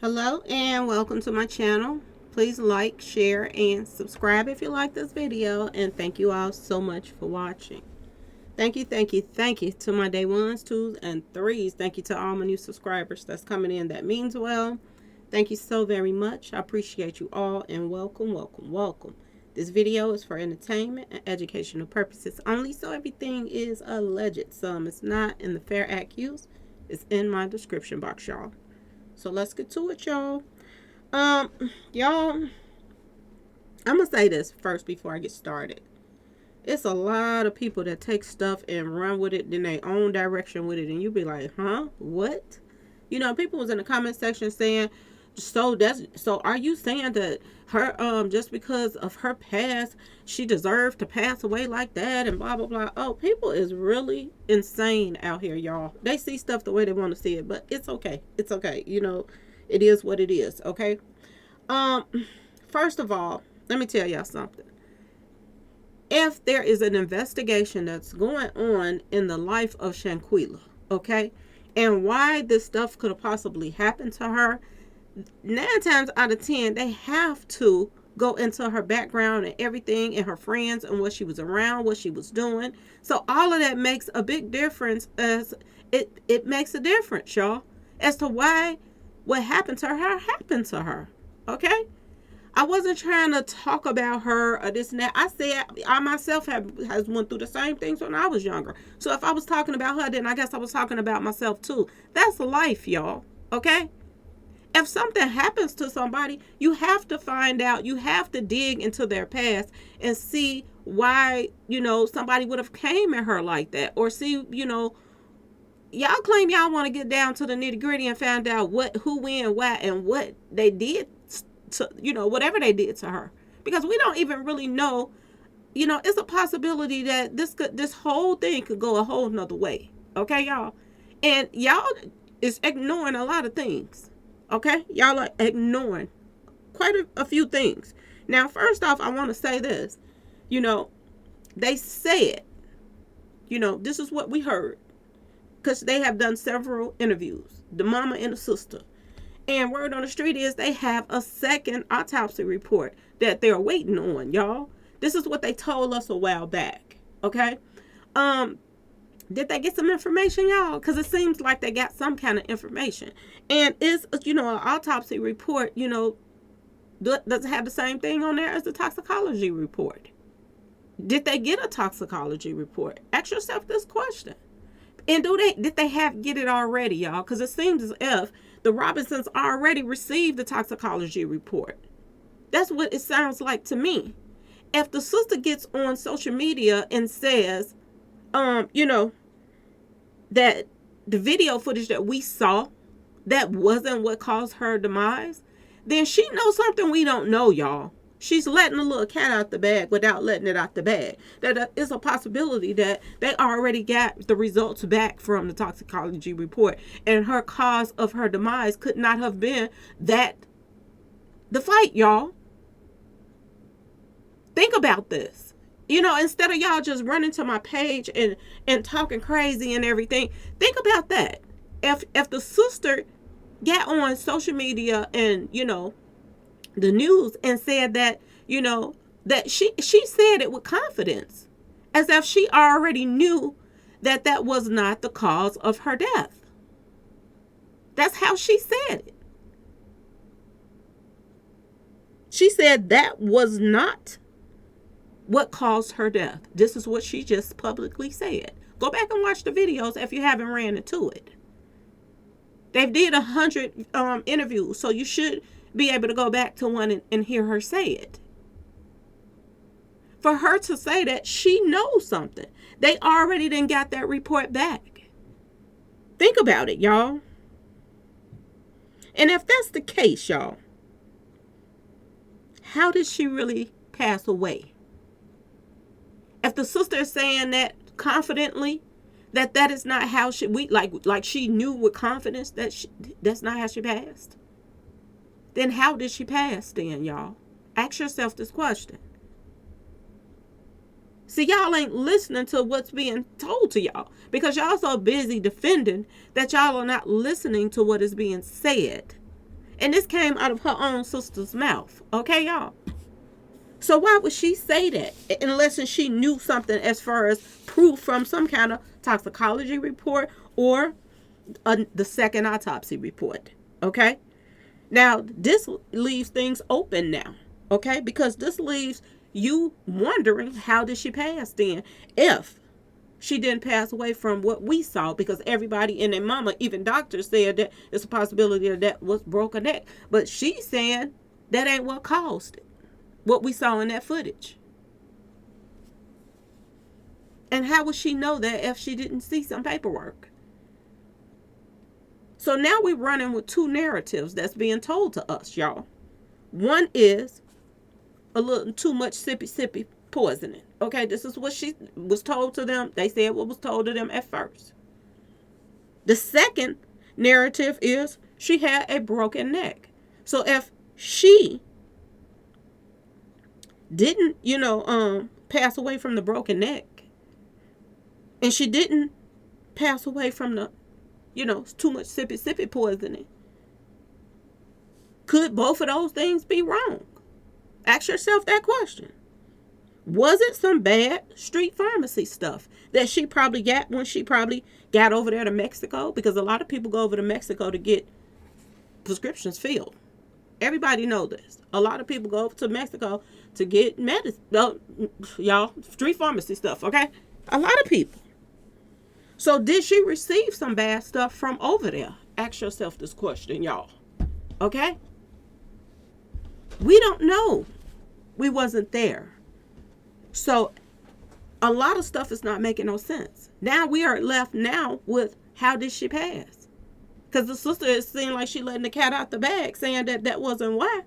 Hello and welcome to my channel. Please like, share, and subscribe if you like this video. And thank you all so much for watching. Thank you to my day ones, twos, and threes. Thank you to all my new subscribers that's coming in. That means well. Thank you so very much. I appreciate you all and welcome. This video is for entertainment and educational purposes only, so everything is alleged. Some is not in the Fair Act use. It's in my description box, y'all. So let's get to it, y'all. Y'all, I'm gonna say this first before I get started. It's a lot of people that take stuff and run with it in their own direction with it, and you be like, huh? What? You know, people was in the comment section saying, so are you saying that her just because of her past she deserved to pass away like that and blah blah blah. Oh, people is really insane out here, y'all. They see stuff the way they want to see it, but it's okay. It's okay. You know, it is what it is, okay? Um First of all, let me tell y'all something. If there is an investigation that's going on in the life of Shanquella, okay, and why this stuff could have possibly happened to her, 9 times out of 10, they have to go into her background and everything and her friends and what she was around, what she was doing. So all of that makes a big difference. As it makes a difference, y'all, as to why what happened to her happened to her. Okay? I wasn't trying to talk about her or this and that. I said I myself has went through the same things when I was younger. So if I was talking about her, then I guess I was talking about myself too. That's life, y'all. Okay? If something happens to somebody, you have to find out, you have to dig into their past and see why, somebody would have came at her like that. Or see, y'all claim y'all want to get down to the nitty gritty and find out who, when, why, and what they did to, whatever they did to her. Because we don't even really know, it's a possibility that this whole thing could go a whole nother way. Okay, y'all? And y'all is ignoring a lot of things. Okay? Y'all are ignoring quite a few things. Now, first off, I want to say this. They said, this is what we heard. Because they have done several interviews. The mama and the sister. And word on the street is they have a second autopsy report that they're waiting on, y'all. This is what they told us a while back. Okay? Did they get some information, y'all? Because it seems like they got some kind of information. And it's, an autopsy report, does it have the same thing on there as the toxicology report? Did they get a toxicology report? Ask yourself this question. And did they get it already, y'all? Because it seems as if the Robinsons already received the toxicology report. That's what it sounds like to me. If the sister gets on social media and says, that the video footage that we saw, that wasn't what caused her demise, then she knows something we don't know, y'all. She's letting a little cat out the bag without letting it out the bag. That is a possibility that they already got the results back from the toxicology report, and her cause of her demise could not have been the fight, y'all. Think about this. Instead of y'all just running to my page and talking crazy and everything, think about that. If the sister got on social media and, the news and said that, that she said it with confidence, as if she already knew that was not the cause of her death. That's how she said it. She said that was not what caused her death. This is what she just publicly said. Go back and watch the videos if you haven't ran into it. They've did 100 interviews, so you should be able to go back to one and hear her say it. For her to say that, she knows something. They already then got that report back. Think about it, y'all. And if that's the case, y'all, how did she really pass away? If the sister is saying that confidently, that is not how like she knew with confidence that's not how she passed, then how did she pass then, y'all? Ask yourself this question. See, y'all ain't listening to what's being told to y'all because y'all so busy defending that y'all are not listening to what is being said. And this came out of her own sister's mouth. Okay, y'all? So why would she say that unless she knew something as far as proof from some kind of toxicology report or the second autopsy report? Okay? Now, this leaves things open now. Okay? Because this leaves you wondering, how did she pass then? If she didn't pass away from what we saw, because everybody and their mama, even doctors, said that it's a possibility that was broken neck. But she's saying that ain't what caused it, what we saw in that footage. And how would she know that if she didn't see some paperwork? So now we're running with two narratives that's being told to us, y'all. One is a little too much sippy poisoning. Okay, this is what she was told to them. They said what was told to them at first. The second narrative is she had a broken neck. So if she didn't, pass away from the broken neck, and she didn't pass away from the, too much sippy poisoning, could both of those things be wrong? Ask yourself that question. Was it some bad street pharmacy stuff that she probably got when she probably got over there to Mexico? Because a lot of people go over to Mexico to get prescriptions filled. Everybody knows this. A lot of people go over to Mexico to get medicine. Y'all, street pharmacy stuff, okay? A lot of people. So did she receive some bad stuff from over there? Ask yourself this question, y'all. Okay? We don't know. We wasn't there. So a lot of stuff is not making no sense. Now we are left now with, how did she pass? Because the sister, it seemed like she letting the cat out the bag, saying that wasn't why.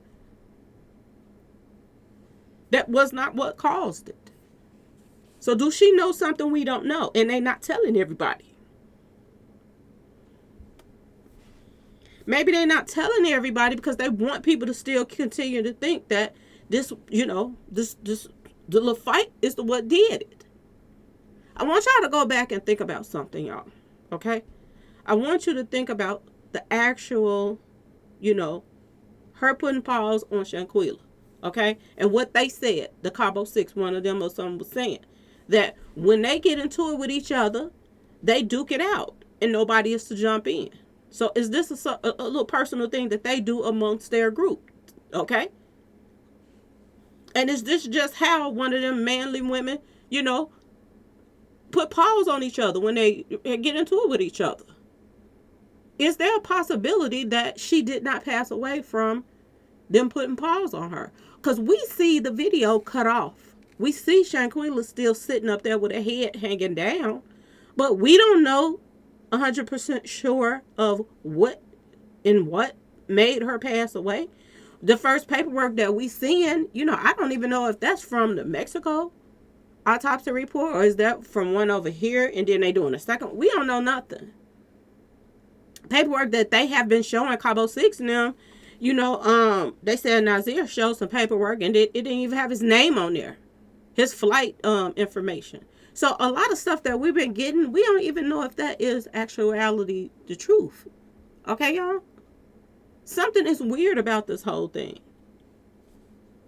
That was not what caused it. So do she know something we don't know? And they not telling everybody. Maybe they're not telling everybody because they want people to still continue to think that this, the little fight is what did it. I want y'all to go back and think about something, y'all. Okay? I want you to think about the actual, her putting pause on Shanquella. Okay? And what they said, the Cabo 6, one of them or someone was saying, that when they get into it with each other, they duke it out and nobody is to jump in. So is this a little personal thing that they do amongst their group? Okay? And is this just how one of them manly women, put paws on each other when they get into it with each other? Is there a possibility that she did not pass away from them putting paws on her? Because we see the video cut off. We see Shanquella still sitting up there with her head hanging down. But we don't know 100% sure of what made her pass away. The first paperwork that we seen, I don't even know if that's from the Mexico autopsy report or is that from one over here and then they doing a second. We don't know nothing. Paperwork that they have been showing Cabo 6 and them, they said Nazir showed some paperwork and it didn't even have his name on there. His flight information. So a lot of stuff that we've been getting, we don't even know if that is actuality the truth. Okay, y'all? Something is weird about this whole thing.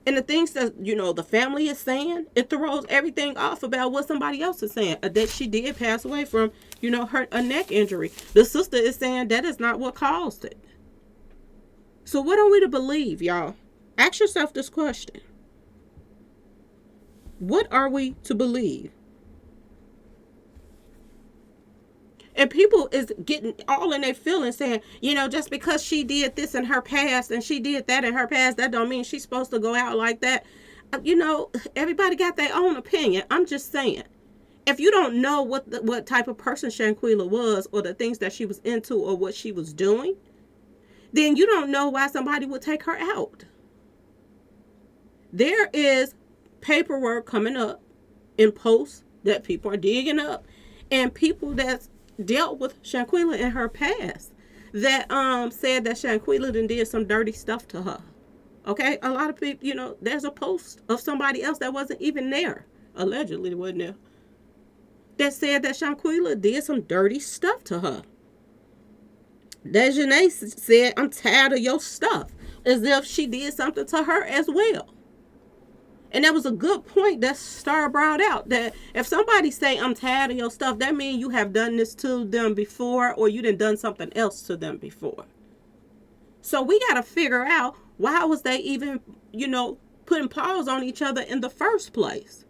And the things that, the family is saying, it throws everything off about what somebody else is saying. That she did pass away from, a neck injury. The sister is saying that is not what caused it. So what are we to believe, y'all? Ask yourself this question. What are we to believe? And people is getting all in their feelings saying, just because she did this in her past and she did that in her past, that don't mean she's supposed to go out like that. Everybody got their own opinion. I'm just saying, if you don't know what type of person Shanquella was or the things that she was into or what she was doing, then you don't know why somebody would take her out. There is paperwork coming up in posts that people are digging up and people that's dealt with Shanquella in her past that said that Shanquella did some dirty stuff to her. Okay? A lot of people, there's a post of somebody else that wasn't even there, allegedly wasn't there, that said that Shanquella did some dirty stuff to her. Dejanay said, I'm tired of your stuff, as if she did something to her as well. And that was a good point that Star brought out, that if somebody say, I'm tired of your stuff, that means you have done this to them before, or you done something else to them before. So we got to figure out, why was they even, putting paws on each other in the first place?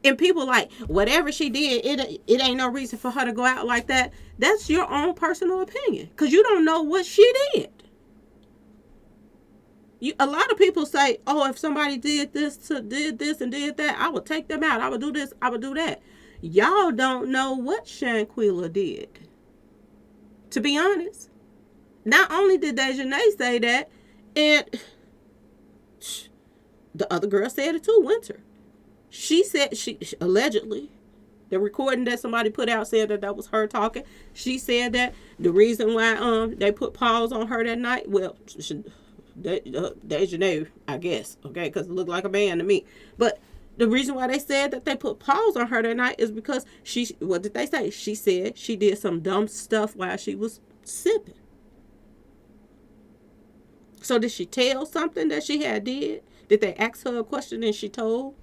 And people like, whatever she did, it ain't no reason for her to go out like that. That's your own personal opinion, because you don't know what she did. A lot of people say, oh, if somebody did this and did that, I would take them out. I would do this, I would do that. Y'all don't know what Shanquella did. To be honest. Not only did Dejanay say that, and the other girl said it too, Winter. She said, she allegedly, the recording that somebody put out said that was her talking. She said that the reason why they put paws on her that night, well, Dejanay, I guess, okay, because it looked like a man to me. But the reason why they said that they put paws on her that night is because what did they say? She said she did some dumb stuff while she was sipping. So did she tell something that she had did? Did they ask her a question and she told?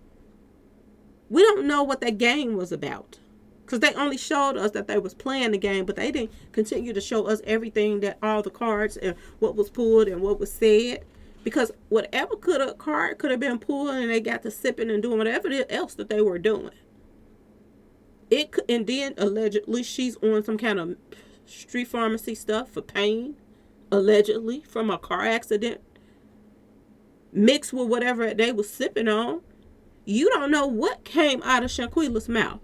We don't know what that game was about, because they only showed us that they was playing the game, but they didn't continue to show us everything, that all the cards and what was pulled and what was said. Because whatever card could have been pulled, and they got to sipping and doing whatever else that they were doing. And then allegedly she's on some kind of street pharmacy stuff for pain, allegedly from a car accident, mixed with whatever they was sipping on. You don't know what came out of Shanquella's mouth.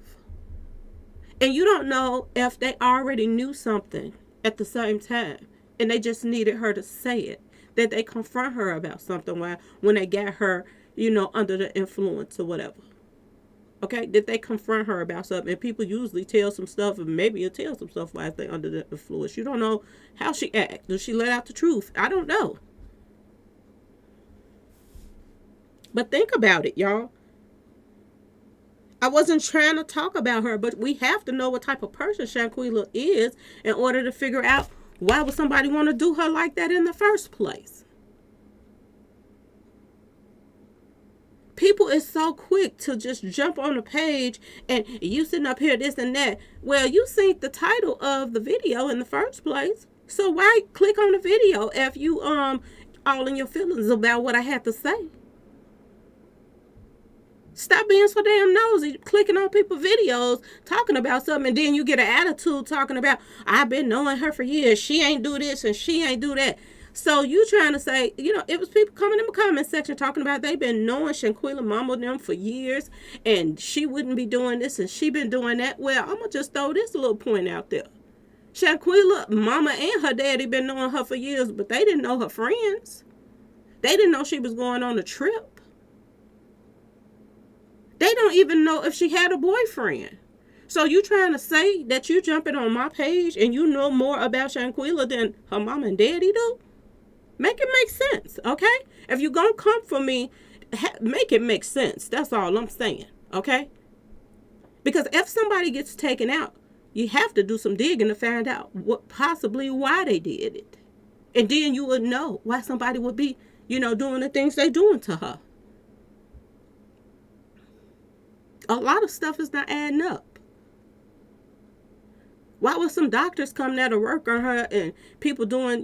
And you don't know if they already knew something at the same time, and they just needed her to say it, that they confront her about something when they got her, under the influence or whatever. Okay, did they confront her about something? And people usually tell some stuff, and maybe you'll tell some stuff while they're under the influence. You don't know how she acts. Does she let out the truth? I don't know. But think about it, y'all. I wasn't trying to talk about her, but we have to know what type of person Shanquella is in order to figure out, why would somebody want to do her like that in the first place. People is so quick to just jump on the page and you sitting up here this and that. Well, you seen the title of the video in the first place. So why click on the video if you all in your feelings about what I had to say? Stop being so damn nosy, clicking on people's videos, talking about something, and then you get an attitude talking about, I've been knowing her for years. She ain't do this and she ain't do that. So you trying to say, it was people coming in the comment section talking about they've been knowing Shanquella mama them for years, and she wouldn't be doing this and she been doing that. Well, I'm going to just throw this little point out there. Shanquella mama and her daddy been knowing her for years, but they didn't know her friends. They didn't know she was going on a trip. They don't even know if she had a boyfriend. So you trying to say that you jumping on my page and you know more about Shanquella than her mom and daddy do? Make it make sense, okay? If you gonna come for me, make it make sense. That's all I'm saying, okay? Because if somebody gets taken out, you have to do some digging to find out why they did it. And then you would know why somebody would be, doing the things they doing to her. A lot of stuff is not adding up. Why would some doctors come there to work on her and people doing,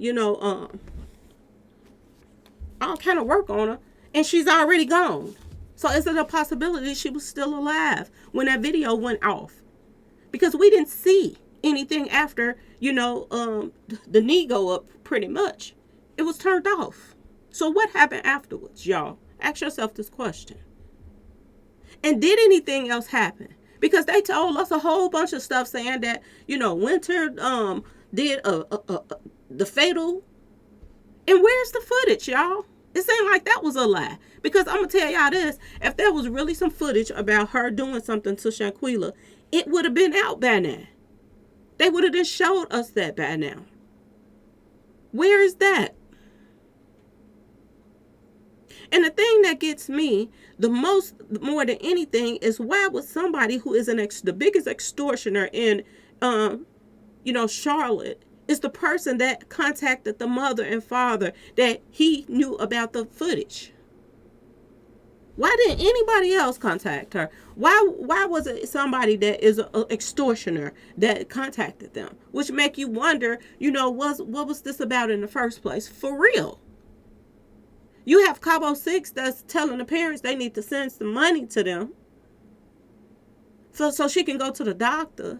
all kind of work on her, and she's already gone? So is it a possibility she was still alive when that video went off? Because we didn't see anything after, the knee go up pretty much. It was turned off. So what happened afterwards, y'all? Ask yourself this question. And did anything else happen? Because they told us a whole bunch of stuff saying that, Winter did the fatal. And where's the footage, y'all? It seemed like that was a lie. Because I'm going to tell y'all this. If there was really some footage about her doing something to Shanquella, it would have been out by now. They would have just showed us that by now. Where is that? And the thing that gets me more than anything, is why would somebody who is the biggest extortioner in, Charlotte, is the person that contacted the mother and father that he knew about the footage. Why didn't anybody else contact her? Why was it somebody that is an extortioner that contacted them? Which make you wonder, what was this about in the first place? For real. You have Cabo 6 that's telling the parents they need to send some money to them so she can go to the doctor.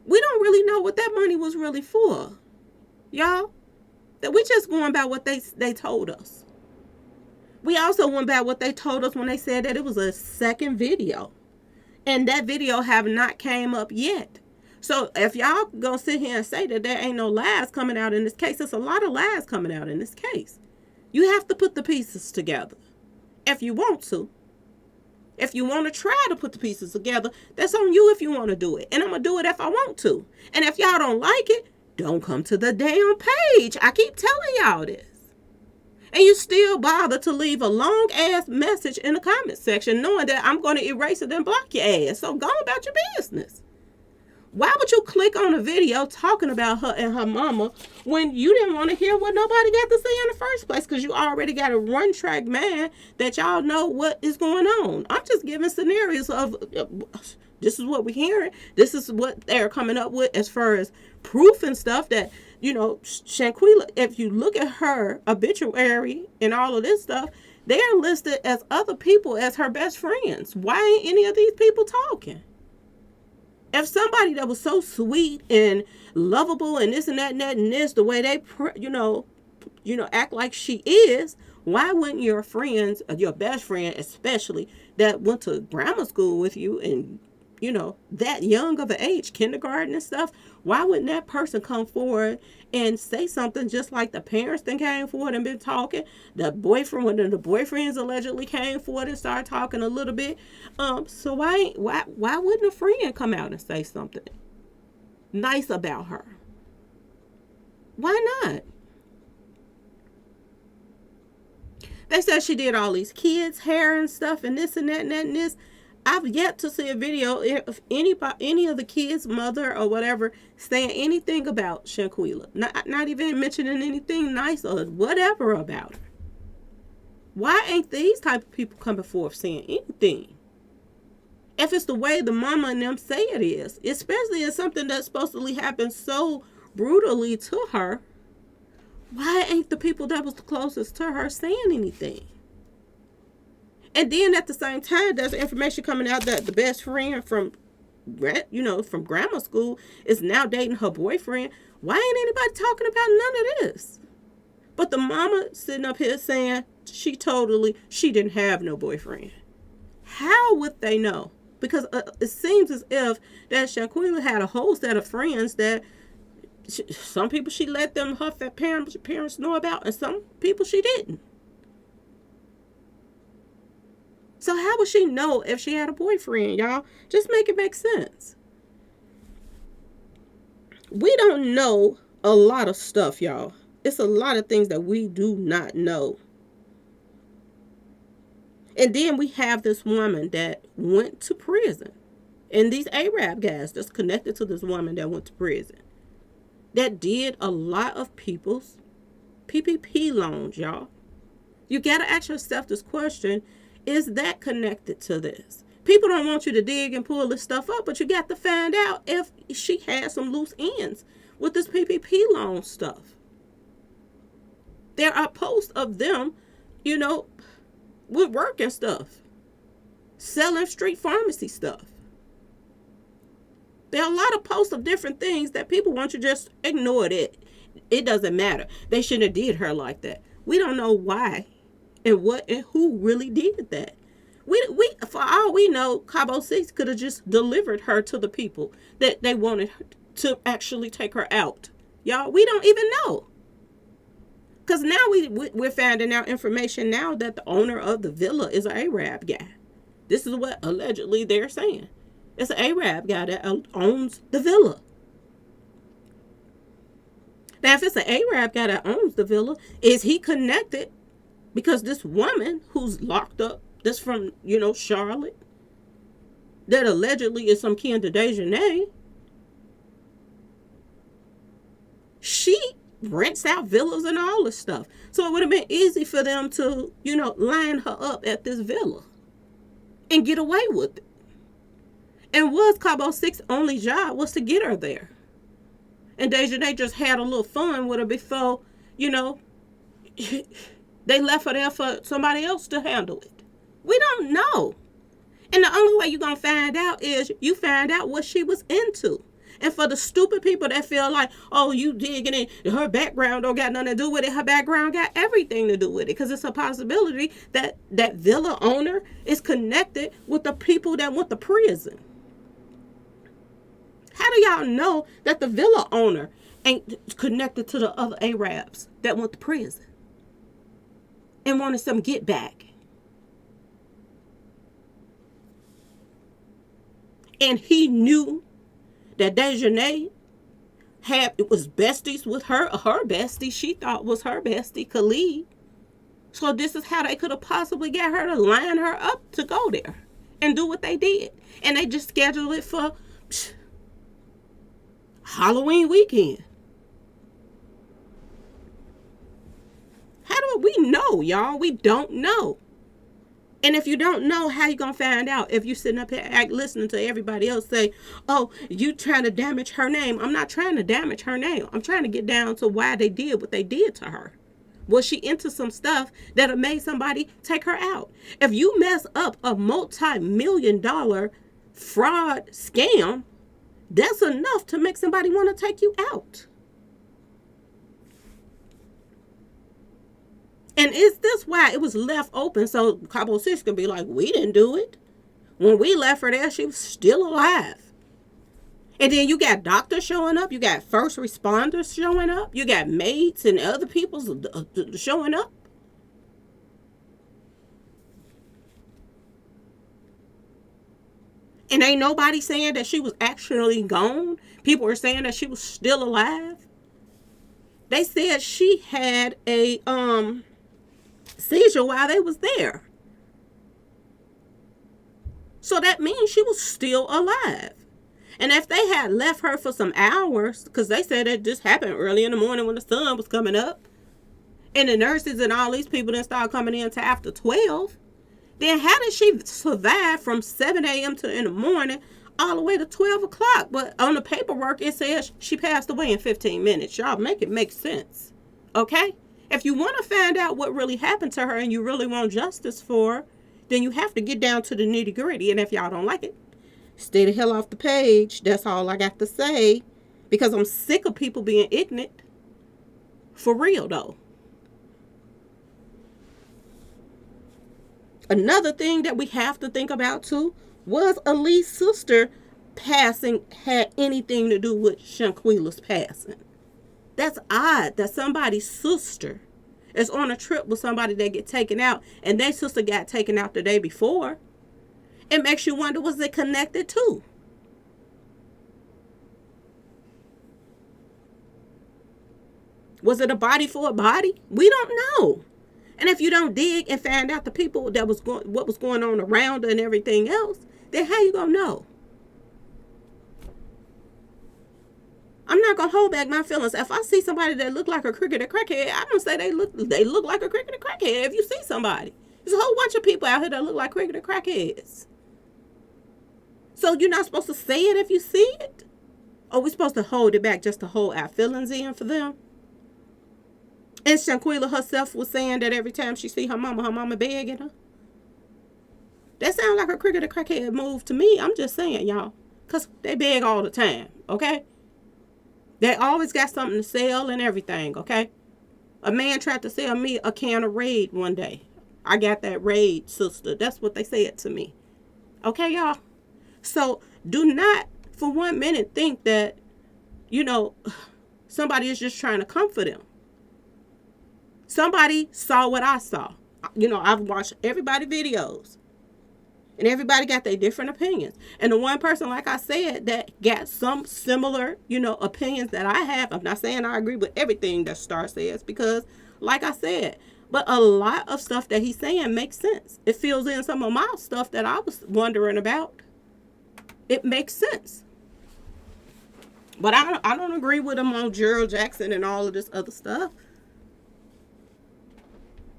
We don't really know what that money was really for. Y'all. That we just going by what they told us. We also went by what they told us when they said that it was a second video. And that video have not came up yet. So if y'all gonna sit here and say that there ain't no lies coming out in this case, there's a lot of lies coming out in this case. You have to put the pieces together. If you want to. If you want to try to put the pieces together, that's on you if you want to do it. And I'm going to do it if I want to. And if y'all don't like it, don't come to the damn page. I keep telling y'all this. And you still bother to leave a long ass message in the comment section knowing that I'm going to erase it and block your ass. So go about your business. Why would you click on a video talking about her and her mama when you didn't want to hear what nobody got to say in the first place? Because you already got a one-track man that y'all know what is going on. I'm just giving scenarios of this is what we're hearing. This is what they're coming up with as far as proof and stuff that, Shanquella, if you look at her obituary and all of this stuff, they are listed as other people as her best friends. Why ain't any of these people talking? If somebody that was so sweet and lovable and this and that and that and this, the way they, act like she is, why wouldn't your friends, your best friend especially, that went to grammar school with you and, that young of an age, kindergarten and stuff, why wouldn't that person come forward and say something just like the parents then came forward and been talking? The boyfriend, one of the boyfriends allegedly came forward and started talking a little bit. So why wouldn't a friend come out and say something nice about her? Why not? They said she did all these kids' hair and stuff and this and that and that and this. I've yet to see a video of any of the kids' mother or whatever saying anything about Shanquella. Not even mentioning anything nice or whatever about her. Why ain't these type of people coming forth saying anything? If it's the way the mama and them say it is, especially if something that's supposedly happened so brutally to her, why ain't the people that was the closest to her saying anything? And then at the same time, there's information coming out that the best friend from grammar school is now dating her boyfriend. Why ain't anybody talking about none of this? But the mama sitting up here saying she didn't have no boyfriend. How would they know? Because it seems as if that Shanquella had a whole set of friends that some people she let them her parents know about, and some people she didn't. So how would she know if she had a boyfriend, y'all? Just make it make sense. We don't know a lot of stuff, y'all. It's a lot of things that we do not know. And then we have this woman that went to prison. And these Arab guys that's connected to this woman that went to prison. That did a lot of people's PPP loans, y'all. You got to ask yourself this question. Is that connected to this? People don't want you to dig and pull this stuff up, but you got to find out if she had some loose ends with this PPP loan stuff. There are posts of them, with work and stuff, selling street pharmacy stuff. There are a lot of posts of different things that people want you to just ignore it. It doesn't matter. They shouldn't have did her like that. We don't know why. And what and who really did that? We for all we know, Cabo 6 could have just delivered her to the people that they wanted to actually take her out. Y'all, we don't even know. Because now we're finding out information now that the owner of the villa is an Arab guy. This is what allegedly they're saying. It's an Arab guy that owns the villa. Now, if it's an Arab guy that owns the villa, is he connected? Because this woman who's locked up, that's from, Charlotte, that allegedly is some kin to Dejanay, she rents out villas and all this stuff. So it would have been easy for them to, line her up at this villa and get away with it. And was Cabo 6's only job was to get her there. And Dejanay just had a little fun with her before, they left her there for somebody else to handle it. We don't know. And the only way you're going to find out is you find out what she was into. And for the stupid people that feel like, oh, you digging in, her background don't got nothing to do with it. Her background got everything to do with it. Because it's a possibility that that villa owner is connected with the people that went to prison. How do y'all know that the villa owner ain't connected to the other Arabs that went to prison and wanted some get back? And he knew that Dejanay was besties with her bestie she thought was her bestie, Khalid. So this is how they could have possibly got her to line her up to go there and do what they did. And they just scheduled it for Halloween weekend. How do we know, y'all? We don't know. And if you don't know, how you going to find out if you sitting up here listening to everybody else say, oh, you trying to damage her name? I'm not trying to damage her name. I'm trying to get down to why they did what they did to her. Was she into some stuff that have made somebody take her out? If you mess up a multi-million-dollar fraud scam, that's enough to make somebody want to take you out. And is this why it was left open so Cabo 6 can be like, we didn't do it? When we left her there, she was still alive. And then you got doctors showing up. You got first responders showing up. You got maids and other people showing up. And ain't nobody saying that she was actually gone. People were saying that she was still alive. They said she had a seizure while they was there. So that means she was still alive. And if they had left her for some hours, because they said that this happened early in the morning when the sun was coming up, and the nurses and all these people didn't start coming in until after 12, then how did she survive from 7 a.m. to in the morning all the way to 12 o'clock? But on the paperwork, it says she passed away in 15 minutes. Y'all make it make sense. Okay? If you want to find out what really happened to her and you really want justice for her, then you have to get down to the nitty gritty. And if y'all don't like it, stay the hell off the page. That's all I got to say. Because I'm sick of people being ignorant. For real, though. Another thing that we have to think about, too, was Ali's sister passing had anything to do with Shanquella's passing. That's odd that somebody's sister is on a trip with somebody that get taken out, and their sister got taken out the day before. It makes you wonder, was it connected to? Was it a body for a body? We don't know. And if you don't dig and find out the people that was what was going on around her and everything else, then how you gonna know? I'm not gonna hold back my feelings. If I see somebody that look like a cricket or crackhead, I'm gonna say they look like a cricket or crackhead. If you see somebody, there's a whole bunch of people out here that look like cricket or crackheads. So you're not supposed to say it if you see it? Or we supposed to hold it back just to hold our feelings in for them? And Shanquella herself was saying that every time she see her mama begging her. That sounds like a cricket or crackhead move to me. I'm just saying, y'all. Because they beg all the time, okay? They always got something to sell and everything, okay? A man tried to sell me a can of Raid one day. I got that Raid, sister. That's what they said to me. Okay, y'all? So do not for 1 minute think that, somebody is just trying to comfort them. Somebody saw what I saw. I've watched everybody's videos. And everybody got their different opinions. And the one person, like I said, that got some similar, opinions that I have. I'm not saying I agree with everything that Star says because, like I said, but a lot of stuff that he's saying makes sense. It fills in some of my stuff that I was wondering about. It makes sense. But I don't agree with him on Gerald Jackson and all of this other stuff.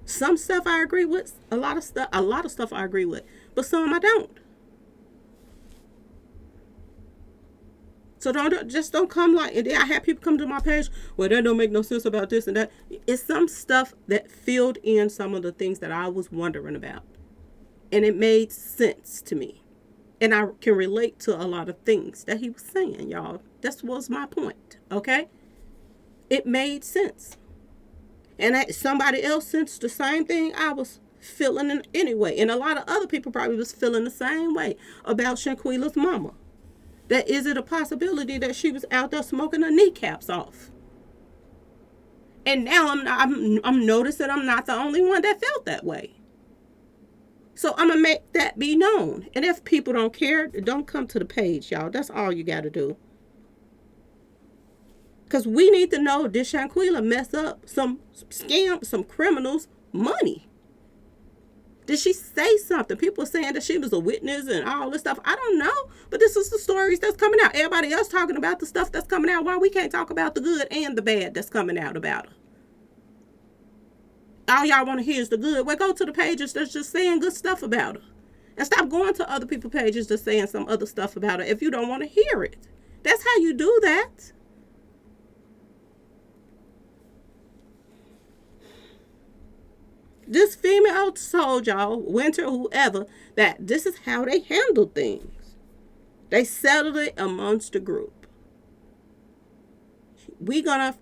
Some stuff I agree with. A lot of stuff I agree with. But some I don't. So don't come like, and then I have people come to my page, well, that don't make no sense about this and that. It's some stuff that filled in some of the things that I was wondering about. And it made sense to me. And I can relate to a lot of things that he was saying, y'all. That was my point, okay? It made sense. And somebody else sensed the same thing I was feeling anyway. And a lot of other people probably was feeling the same way about Shanquella's mama. That is it a possibility that she was out there smoking her kneecaps off? And now I'm noticing I'm not the only one that felt that way. So I'm gonna make that be known. And if people don't care, don't come to the page, y'all. That's all you gotta do. Because we need to know, did Shanquella mess up some criminals' money? Did she say something? People are saying that she was a witness and all this stuff. I don't know. But this is the stories that's coming out. Everybody else talking about the stuff that's coming out. Why we can't talk about the good and the bad that's coming out about her? All y'all want to hear is the good. Well, go to the pages that's just saying good stuff about her. And stop going to other people's pages just saying some other stuff about her if you don't want to hear it. That's how you do that. This female told y'all, Winter, whoever, that this is how they handle things. They settled it amongst the group. We gonna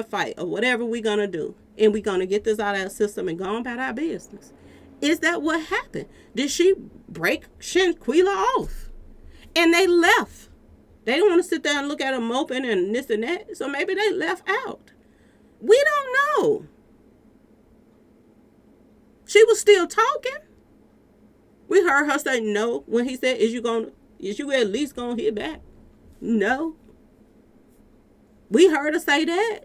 fight or whatever we gonna do, and we gonna get this out of our system and go on about our business. Is that what happened? Did she break Shanquella off? And they left. They didn't want to sit there and look at her moping and this and that, so maybe they left out. We don't know. She was still talking. We heard her say no when he said, is you at least gonna hit back? No. We heard her say that.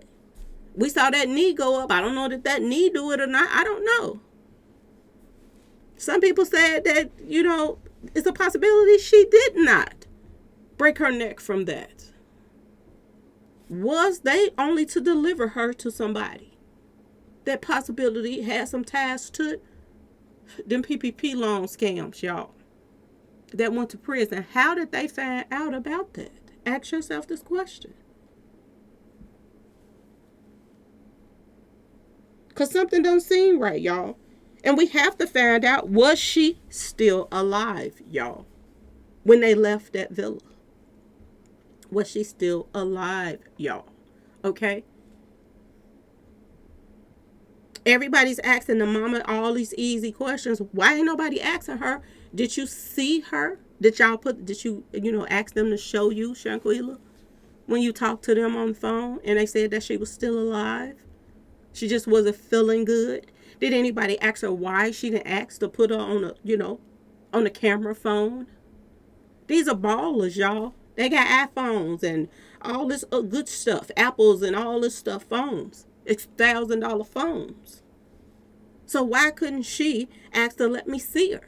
We saw that knee go up. I don't know that knee do it or not. I don't know. Some people said that, it's a possibility she did not break her neck from that. Was they only to deliver her to somebody? That possibility had some ties to it. Them PPP loan scams, y'all, that went to prison. How did they find out about that? Ask yourself this question. Because something don't seem right, y'all. And we have to find out, was she still alive, y'all, when they left that villa? Was she still alive, y'all? Okay? Everybody's asking the mama all these easy questions. Why ain't nobody asking her? Did you see her? Did you ask them to show you Shanquella when you talked to them on the phone and they said that she was still alive? She just wasn't feeling good. Did anybody ask her why she didn't ask to put her on the camera phone? These are ballers, y'all. They got iPhones and all this good stuff, Apples and all this stuff, phones. It's $1,000 phones. So why couldn't she ask to let me see her?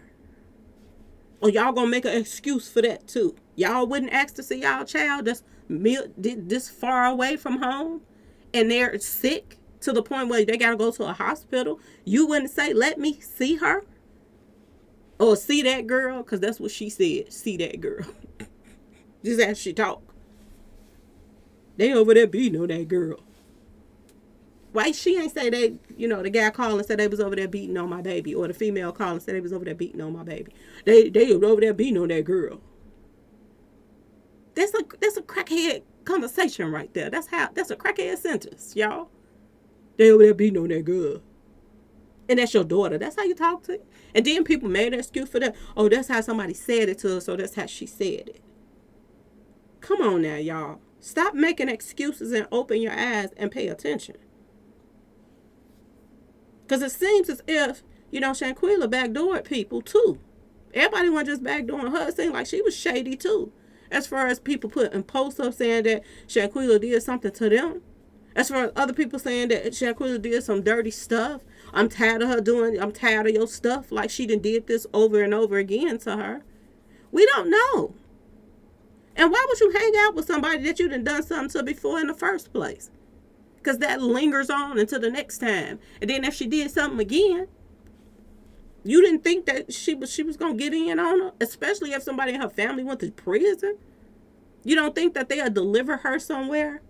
Or y'all gonna make an excuse for that too? Y'all wouldn't ask to see y'all child that's this far away from home and they're sick to the point where they gotta go to a hospital. You wouldn't say, let me see her? Or see that girl? Because that's what she said. See that girl. Just as she talk. They over there beating on that girl. Why she ain't say they, the guy called and said they was over there beating on my baby, or the female called and said they was over there beating on my baby. They were over there beating on that girl. That's a crackhead conversation right there. That's a crackhead sentence, y'all. They over there beating on that girl. And that's your daughter. That's how you talk to it. And then people made an excuse for that. Oh, that's how somebody said it to her, so that's how she said it. Come on now, y'all. Stop making excuses and open your eyes and pay attention. Because it seems as if, Shanquella backdoored people too. Everybody wasn't just backdooring her. It seemed like she was shady too. As far as people putting posts up saying that Shanquella did something to them. As far as other people saying that Shanquella did some dirty stuff. I'm tired of your stuff. Like she done did this over and over again to her. We don't know. And why would you hang out with somebody that you done something to before in the first place? Because that lingers on until the next time. And then if she did something again, you didn't think that she was gonna get in on her, especially if somebody in her family went to prison. You don't think that they'll deliver her somewhere?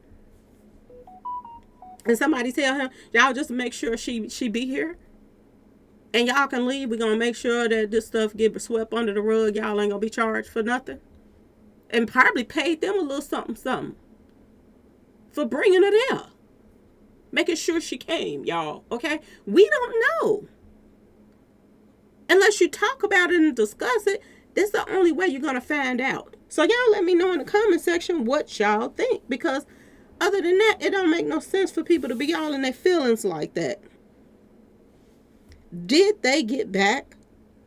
And somebody tell him, y'all just make sure she be here. And y'all can leave. We're gonna make sure that this stuff get swept under the rug. Y'all ain't gonna be charged for nothing. And probably paid them a little something for bringing her there. Making sure she came, y'all. Okay? We don't know. Unless you talk about it and discuss it, that's the only way you're going to find out. So y'all let me know in the comment section what y'all think. Because other than that, it don't make no sense for people to be all in their feelings like that. Did they get back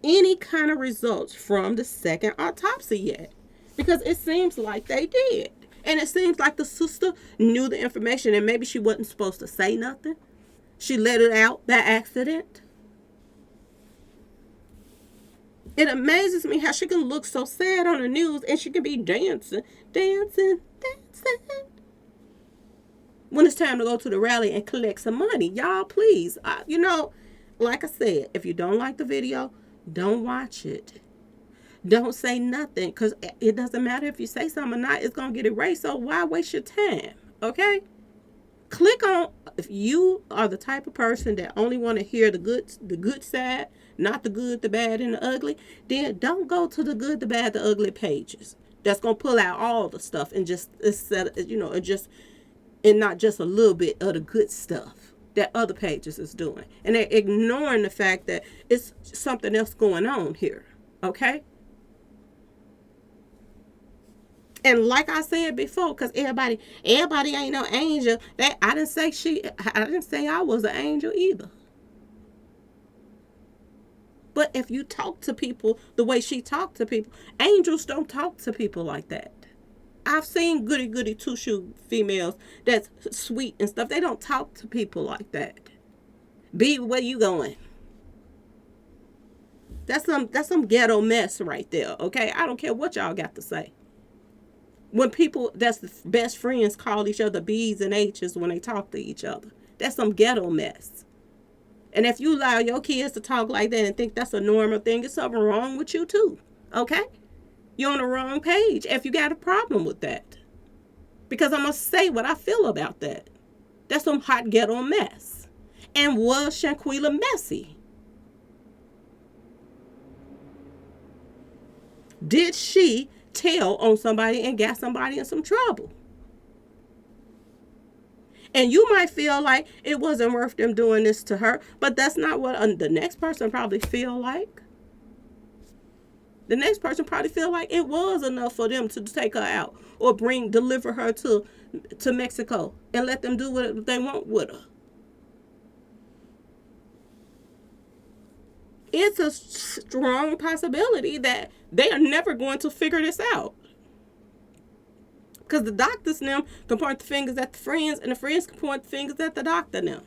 any kind of results from the second autopsy yet? Because it seems like they did. And it seems like the sister knew the information and maybe she wasn't supposed to say nothing. She let it out by accident. It amazes me how she can look so sad on the news and she can be dancing. When it's time to go to the rally and collect some money. Y'all, please. Like I said, if you don't like the video, don't watch it. Don't say nothing, because it doesn't matter if you say something or not. It's going to get erased, so why waste your time, okay? Click on, if you are the type of person that only want to hear the good side, not the good, the bad, and the ugly, then don't go to the good, the bad, the ugly pages. That's going to pull out all the stuff and just, and not just a little bit of the good stuff that other pages is doing. And they're ignoring the fact that it's something else going on here, okay? And like I said before, because everybody ain't no angel. I didn't say I was an angel either. But if you talk to people the way she talked to people, angels don't talk to people like that. I've seen goody two-shoe females that's sweet and stuff. They don't talk to people like that. B, where you going? That's some ghetto mess right there, okay? I don't care what y'all got to say. When people that's the best friends call each other B's and H's when they talk to each other. That's some ghetto mess. And if you allow your kids to talk like that and think that's a normal thing, there's something wrong with you too. Okay? You're on the wrong page if you got a problem with that. Because I'm going to say what I feel about that. That's some hot ghetto mess. And was Shanquella messy? Did she tell on somebody and got somebody in some trouble? And you might feel like it wasn't worth them doing this to her, but that's not what the next person probably feel like. The next person probably feel like it was enough for them to take her out or deliver her to Mexico and let them do what they want with her. It's a strong possibility that they are never going to figure this out. Because the doctors now can point the fingers at the friends, and the friends can point the fingers at the doctor now.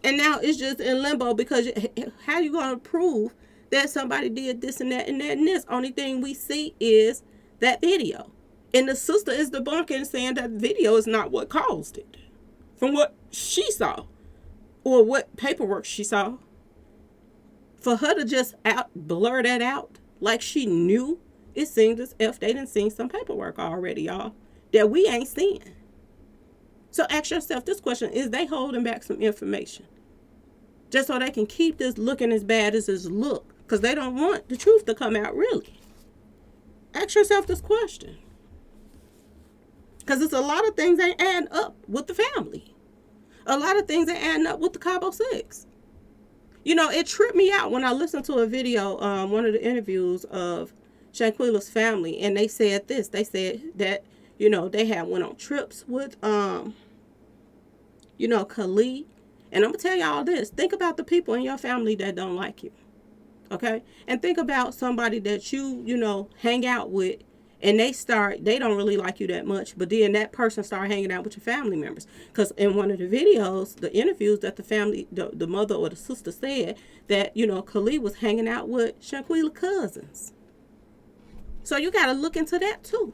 And now it's just in limbo, because how are you going to prove that somebody did this and that and that and this? Only thing we see is that video. And the sister is debunking, saying that video is not what caused it. From what she saw, or what paperwork she saw. For her to just blur that out like she knew, it seems as if they done seen some paperwork already, y'all, that we ain't seeing. So ask yourself this question: is they holding back some information just so they can keep this looking as bad as this look? Because they don't want the truth to come out, really. Ask yourself this question. Because it's a lot of things ain't adding up with the family. A lot of things ain't adding up with the Cabo 6. You know, it tripped me out when I listened to a video, one of the interviews of Shanquella's family, and they said this. They said that, they had went on trips with, Khalid. And I'm going to tell y'all this. Think about the people in your family that don't like you. Okay? And think about somebody that you hang out with, and they don't really like you that much, but then that person start hanging out with your family members. Because in one of the videos, the interviews that the family, the mother or the sister said that, Khalid was hanging out with Shanquella's cousins. So you got to look into that too.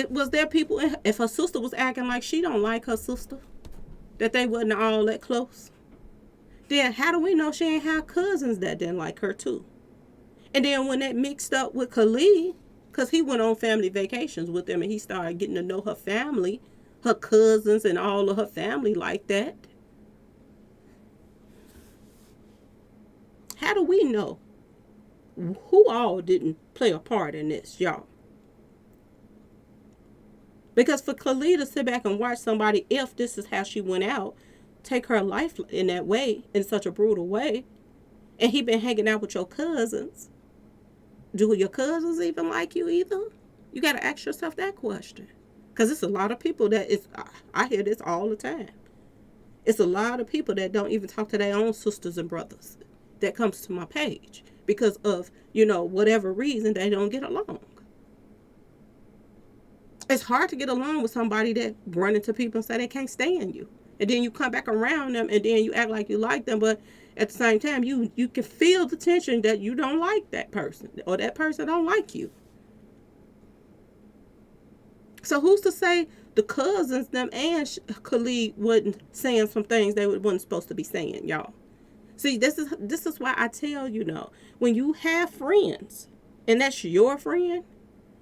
Was there people, if her sister was acting like she don't like her sister, that they wasn't all that close, then how do we know she ain't have cousins that didn't like her too? And then when that mixed up with Khalid, because he went on family vacations with them and he started getting to know her family, her cousins and all of her family like that. How do we know who all didn't play a part in this, y'all? Because for Khalid to sit back and watch somebody, if this is how she went out, take her life in that way, in such a brutal way, and he been hanging out with your cousins, do your cousins even like you either? You got to ask yourself that question. Because it's a lot of people that is, I hear this all the time. It's a lot of people that don't even talk to their own sisters and brothers that comes to my page because of, whatever reason they don't get along. It's hard to get along with somebody that run into people and say they can't stand you. And then you come back around them and then you act like you like them. But at the same time, you can feel the tension that you don't like that person or that person don't like you. So who's to say the cousins, them and Khalid wasn't saying some things they wasn't supposed to be saying, y'all? See, this is why I tell when you have friends and that's your friend,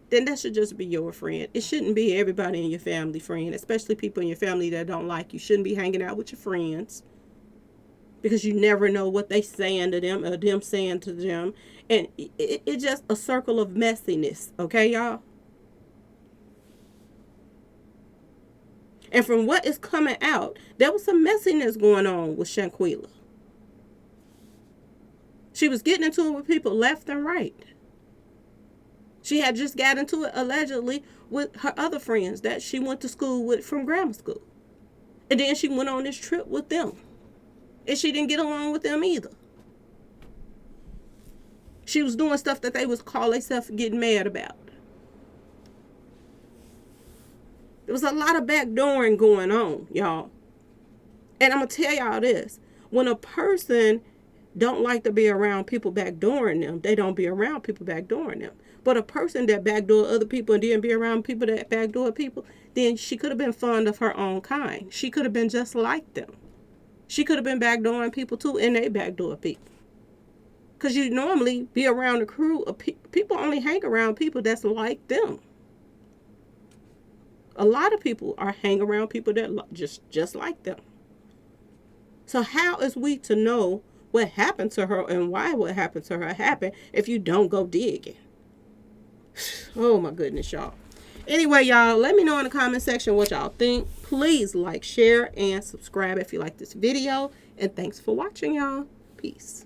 then that should just be your friend. It shouldn't be everybody in your family friend, especially people in your family that don't like you. Shouldn't be hanging out with your friends because you never know what they saying to them or them saying to them. And it's just a circle of messiness, okay, y'all? And from what is coming out, there was some messiness going on with Shanquella. She was getting into it with people left and right. She had just got into it, allegedly, with her other friends that she went to school with from grammar school. And then she went on this trip with them. And she didn't get along with them either. She was doing stuff that they was call themselves getting mad about. There was a lot of backdooring going on, y'all. And I'm going to tell y'all this. When a person don't like to be around people backdooring them, they don't be around people backdooring them. But a person that backdoor other people and didn't be around people that backdoor people, then she could have been fond of her own kind. She could have been just like them. She could have been backdooring people too, and they backdoor people. Because you normally be around a crew of people only hang around people that's like them. A lot of people are hang around people that just like them. So how is we to know what happened to her and why what happened to her happened if you don't go digging? Oh my goodness, y'all. Anyway, y'all, let me know in the comment section what y'all think. Please like, share, and subscribe if you like this video. And thanks for watching, y'all. Peace.